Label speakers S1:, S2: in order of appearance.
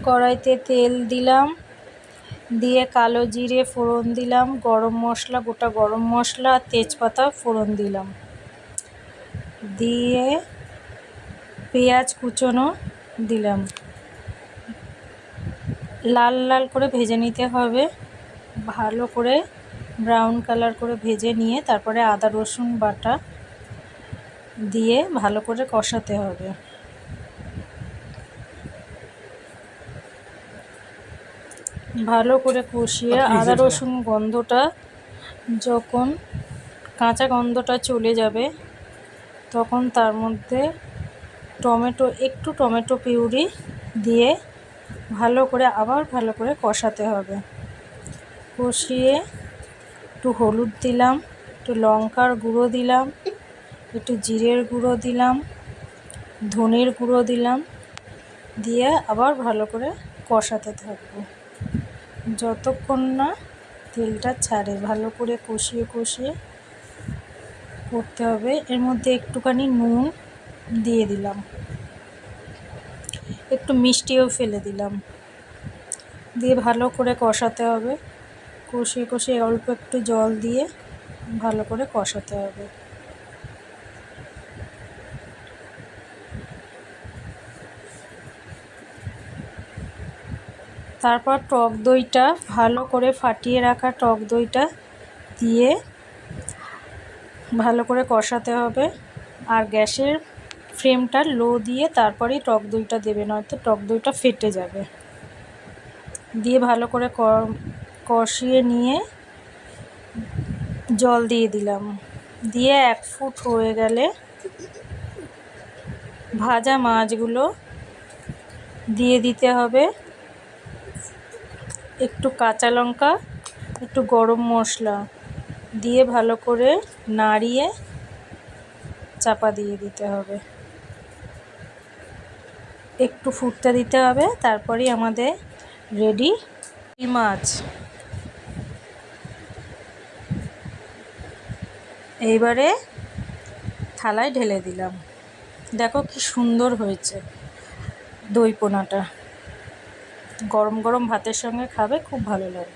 S1: কড়াইতে তেল দিলাম, দিয়ে কালো জিরে ফোড়ন দিলাম, গরম মশলা, গোটা গরম মশলা আর তেজপাতা ফোড়ন দিলাম, দিয়ে পেঁয়াজ কুচোনো দিলাম। লাল লাল করে ভেজে নিতে হবে, ভালো করে ব্রাউন কালার করে ভেজে নিয়ে তারপরে আদা রসুন বাটা দিয়ে ভালো করে কষাতে হবে। ভালো করে কষিয়ে আদা রসুন গন্ধটা যখন কাঁচা গন্ধটা চলে যাবে তখন তার মধ্যে একটু টমেটো পিউরি দিয়ে ভালো করে কষাতে হবে। কষিয়ে একটু হলুদ দিলাম, একটু লঙ্কার গুঁড়ো দিলাম, একটু জিরের গুঁড়ো দিলাম, ধনের গুঁড়ো দিলাম, দিয়ে আবার ভালো করে কষাতে থাকবো যতক্ষণ না তেলটা ছাড়ে। ভালো করে কষিয়ে করতে হবে। এর মধ্যে একটুখানি নুন দিয়ে দিলাম, একটু মিষ্টিও ফেলে দিলাম, দিয়ে ভালো করে কষাতে হবে। কষিয়ে অল্প একটু জল দিয়ে ভালো করে কষাতে হবে। তারপর টক দইটা ভালো করে ফাটিয়ে রাখা টক দইটা দিয়ে ভালো করে কষাতে হবে। আর গ্যাসের ফ্লেমটা লো দিয়ে তারপরেই টক দইটা দেবে, নয়তো টক দইটা ফেটে যাবে। দিয়ে ভালো করে কষিয়ে নিয়ে জল দিয়ে দিলাম, দিয়ে 1 ফুট হয়ে গেলে ভাজা মাছগুলো দিয়ে দিতে হবে, একটু কাঁচা লঙ্কা, একটু গরম মশলা দিয়ে ভালো করে নাড়িয়ে চাপা দিয়ে দিতে হবে। একটু ফুটতে দিতে হবে, তারপরেই আমাদের রেডি মাছ। এইবারে থালায় ঢেলে দিলাম। দেখো কি সুন্দর হয়েছে দই পোনাটা। গরম গরম ভাতের সঙ্গে খাবে, খুব ভালো লাগে।